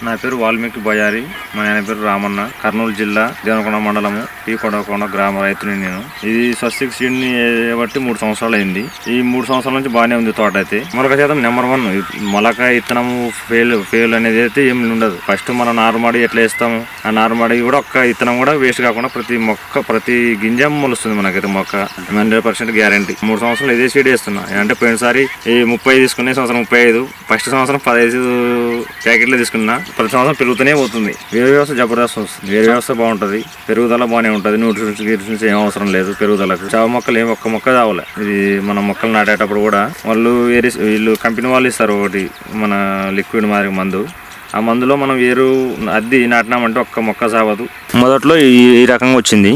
నా పేరు వాల్మీకి బయారి, మా ఆయన పేరు రామన్న. కర్నూలు జిల్లా దేవనకొండ మండలము టీ కొడకొండ గ్రామ రైతుని నేను. ఇది స్వస్తిక్ సీడ్ని బట్టి 3 సంవత్సరాలు అయింది. ఈ 3 సంవత్సరాల నుంచి బాగానే ఉంది తోట అయితే. మొలక శాతం నెంబర్ 1. మొలక ఇత్తనము ఫెయిల్ అనేది అయితే ఏమి ఉండదు. ఫస్ట్ మనం నారుమడి ఎట్లా వేస్తాము, ఆ నారుమడి కూడా ఒక్క ఇత్తనం కూడా వేస్ట్ కాకుండా ప్రతి గింజ మొలుస్తుంది మనకైతే. మొక్క 100% గ్యారంటీ. 3 సంవత్సరాలు ఇదే సీడ్ వేస్తున్నా. అంటే పోయినసారి ఈ 30 తీసుకునే సంవత్సరం 35, ఫస్ట్ సంవత్సరం 15 ప్యాకెట్లు తీసుకున్నా. ప్రతి సంవత్సరం పెరుగుతూనే పోతుంది. వేరే వ్యవస్థ జబర్దస్త్ వస్తుంది. వేరే వ్యవస్థ బాగుంటుంది, పెరుగుదల బాగానే ఉంటుంది. న్యూట్రిషన్స్ ఏం అవసరం లేదు పెరుగుదలకు. చావ మొక్కలు ఒక్క మొక్క చావలే. ఇది మన మొక్కలు నాటేటప్పుడు కూడా వీళ్ళు కంపెనీ వాళ్ళు ఇస్తారు ఒకటి మన లిక్విడ్ మాదిరి మందు. ఆ మందులో మనం వేరు అద్ది నాటినామంటే ఒక్క మొక్క సావదు. మొదట్లో ఈ రకంగా వచ్చింది.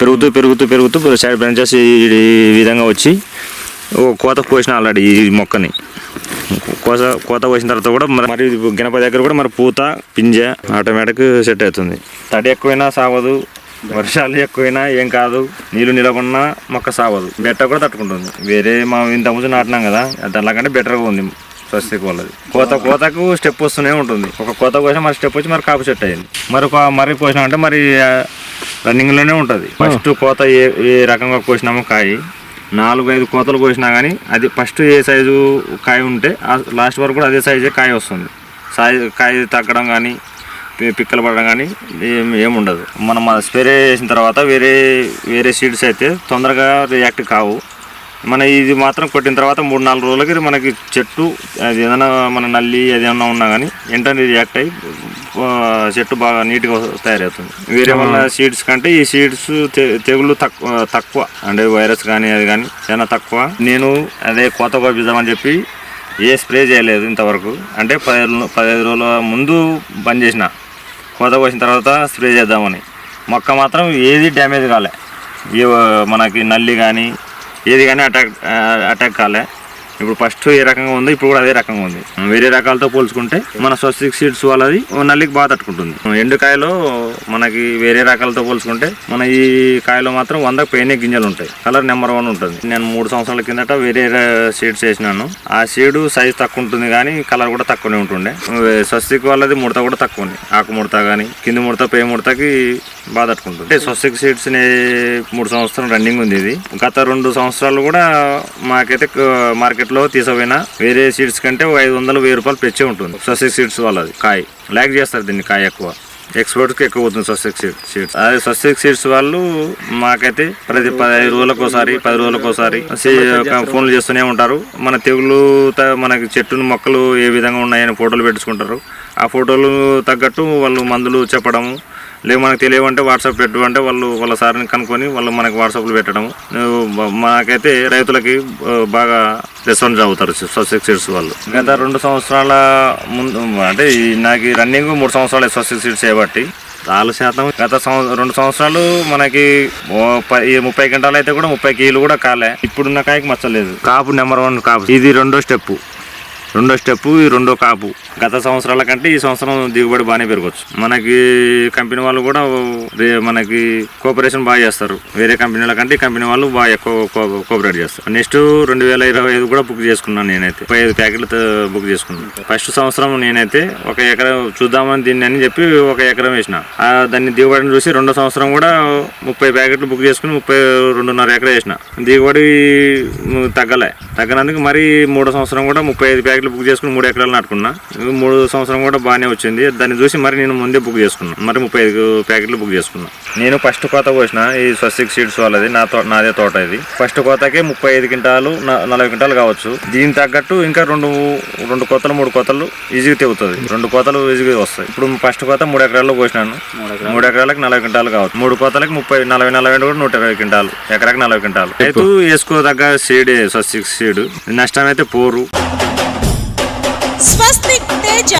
పెరుగుతూ సైడ్ బ్రాంచెస్ ఈ విధంగా వచ్చి కోత పోసిన ఆల్రెడీ ఈ మొక్కని కోత పోసిన తర్వాత కూడా మరి గణపతి దగ్గర కూడా మరి పూత పింజ ఆటోమేటిక్ సెట్ అవుతుంది. తడి ఎక్కువైనా సావదు, వర్షాలు ఎక్కువైనా ఏం కాదు, నీళ్లు నిలబడినా మొక్క సావదు. బెట్ట కూడా తట్టుకుంటుంది. వేరే మా ఇంత ముందు నాటినాం కదా, దానికంటే బెటర్గా ఉంది స్వస్తిక్ వాళ్ళది. కోతకు స్టెప్ వస్తూనే ఉంటుంది. ఒక కోత కోసిన మరి స్టెప్ వచ్చి మరి కాపు సెట్ అయింది. మరి కోసినామంటే మరి రన్నింగ్లోనే ఉంటుంది. ఫస్ట్ కోత ఏ రకంగా కోసినామో కాయ 4-5 కోతలు కోసినా కానీ అది ఫస్ట్ ఏ సైజు కాయ ఉంటే లాస్ట్ వరకు కూడా అదే సైజే కాయ వస్తుంది. కాయ తగ్గడం కానీ పిక్కలు పడడం కానీ ఏముండదు. మనం స్ప్రే చేసిన తర్వాత వేరే సీడ్స్ అయితే తొందరగా రియాక్ట్ కావు. ఇది మాత్రం కొట్టిన తర్వాత 3-4 రోజులకి మనకి చెట్టు అది ఏదైనా మన నల్లి ఏదైనా ఉన్నా కానీ వెంటనే రియాక్ట్ అయ్యి చెట్టు బాగా నీట్గా తయారవుతుంది. వేరే వాళ్ళ సీడ్స్ కంటే ఈ సీడ్స్ తెగులు తక్కువ అంటే వైరస్ కానీ అది కానీ చాలా తక్కువ. నేను అదే కోత కోపిద్దామని చెప్పి ఏ స్ప్రే చేయలేదు ఇంతవరకు. అంటే 15 రోజుల ముందు బంద్ చేసిన, కోత కోసిన తర్వాత స్ప్రే చేద్దామని. మొక్క మాత్రం ఏది డ్యామేజ్ కాలే, మనకి నల్లి కానీ ఏది కానీ అటాక్ కాలే. ఇప్పుడు ఫస్ట్ ఏ రకంగా ఉంది, ఇప్పుడు కూడా అదే రకంగా ఉంది. వేరే రకాలతో పోల్చుకుంటే మన స్వస్తిక్ సీడ్స్ వాళ్ళది నల్లికి బాగా తట్టుకుంటుంది. ఎండుకాయలో మనకి వేరే రకాలతో పోల్చుకుంటే మన ఈ కాయలో మాత్రం 100 పైనే గింజలు ఉంటాయి. కలర్ నెంబర్ 1 ఉంటుంది. నేను 3 సంవత్సరాల కిందట వేరే సీడ్స్ వేసినాను. ఆ సీడ్ సైజ్ తక్కువ ఉంటుంది కానీ కలర్ కూడా తక్కువనే ఉంటుండే. స్వస్తిక్ వాళ్ళది ముడత కూడా తక్కువ ఉంది. ఆకు ముడత కానీ కింది ముడత పై ముడతకి బాగా తట్టుకుంటుంది. స్వస్తిక్ సీడ్స్ 3 సంవత్సరం రన్నింగ్ ఉంది. ఇది గత 2 సంవత్సరాలు కూడా మాకైతే మార్కెట్లో తీసుకుపోయినా వేరే సీడ్స్ కంటే 500-1000 రూపాయలు పెంచే ఉంటుంది. స్వస్తిక్ సీడ్స్ వాళ్ళది కాయ ల్యాక్ చేస్తారు. దీన్ని కాయ ఎక్కువ ఎక్స్పోర్ట్కి ఎక్కువ అవుతుంది స్వస్తిక్ సీడ్స్. అదే స్వస్తిక్ సీడ్స్ వాళ్ళు మాకైతే ప్రతి 15 రోజులకు ఒకసారి 10 రోజులకు ఒకసారి ఫోన్లు చేస్తూనే ఉంటారు. మన తెగులు మనకి చెట్టును మొక్కలు ఏ విధంగా ఉన్నాయని ఫోటోలు పెట్టుకుంటారు. ఆ ఫోటోలు తగ్గట్టు వాళ్ళు మందులు చెప్పడము, లేక మనకు తెలియవంటే వాట్సాప్ పెట్టమంటే వాళ్ళ సార్ని కనుక్కొని వాళ్ళు మనకి వాట్సాప్లో పెట్టడము. మాకైతే రైతులకి బాగా రెస్పాన్స్ అవుతారు స్వస్తిక్ సీడ్స్ వాళ్ళు. గత 2 సంవత్సరాల ముందు అంటే నాకు రన్నింగ్ 3 సంవత్సరాలు స్వస్తిక్ సీడ్స్ చేయబట్టి 4% గత 2 సంవత్సరాలు మనకి 30 గంటలు అయితే కూడా 30 కిలో కూడా కాలే. ఇప్పుడున్న కాయకి మచ్చలేదు. కాపు నెంబర్ 1 కాపు. ఇది రెండో స్టెప్, ఈ రెండో కాపు. గత సంవత్సరాల కంటే ఈ సంవత్సరం దిగుబడి బాగానే పెరగచ్చు. మనకి కంపెనీ వాళ్ళు కూడా మనకి కోఆపరేషన్ బాగా చేస్తారు. వేరే కంపెనీల కంటే ఈ కంపెనీ వాళ్ళు బాగా ఎక్కువ కోఆపరేట్ చేస్తారు. నెక్స్ట్ 2025 కూడా బుక్ చేసుకున్నాను. నేనైతే 35 ప్యాకెట్లు బుక్ చేసుకున్నాను. ఫస్ట్ సంవత్సరం నేనైతే 1 ఎకరం చూద్దామని దీన్ని అని చెప్పి 1 ఎకరం వేసిన. దాన్ని దిగుబడిని చూసి 2వ సంవత్సరం కూడా 30 ప్యాకెట్లు బుక్ చేసుకుని 2.5 ఎకరం వేసిన. దిగుబడి తగ్గనందుకు మరి 3వ సంవత్సరం కూడా 35 ప్యాకెట్లు బుక్ చేసుకుని 3 ఎకరాలు నాటుకున్నా. 3వ సంవత్సరం కూడా బాగానే వచ్చింది. దాన్ని చూసి మరి నేను ముందే బుక్ చేసుకున్నాను. మరి 35 ప్యాకెట్లు బుక్ చేసుకున్నాను. నేను ఫస్ట్ కోత కోసిన ఈ స్వస్తిక్ సీడ్స్ వాళ్ళది నాదే తోట. ఇది ఫస్ట్ కోతకే 35 క్వింటాలు 40 క్వింటాలు కావచ్చు. దీని తగ్గట్టు ఇంకా 2 కోతలు 3 కోతలు ఈజీగా తెగుతుంది. 2 కోతలు ఈజీగా వస్తాయి. ఇప్పుడు ఫస్ట్ కోత 3 ఎకరాల్లో కోసినాను. 3 ఎకరాలకు 40 క్వింటాలు కావచ్చు. 3 కోతలకి 40 కూడా 120 క్వింటాలు, ఎకరాకి 40 క్వింటాలు. రైతు వేసుకోదగ్గ సీడ్ స్వస్తిక్ సీడ్. నష్టం అయితే పోరు. స్వస్తిక్ తేజ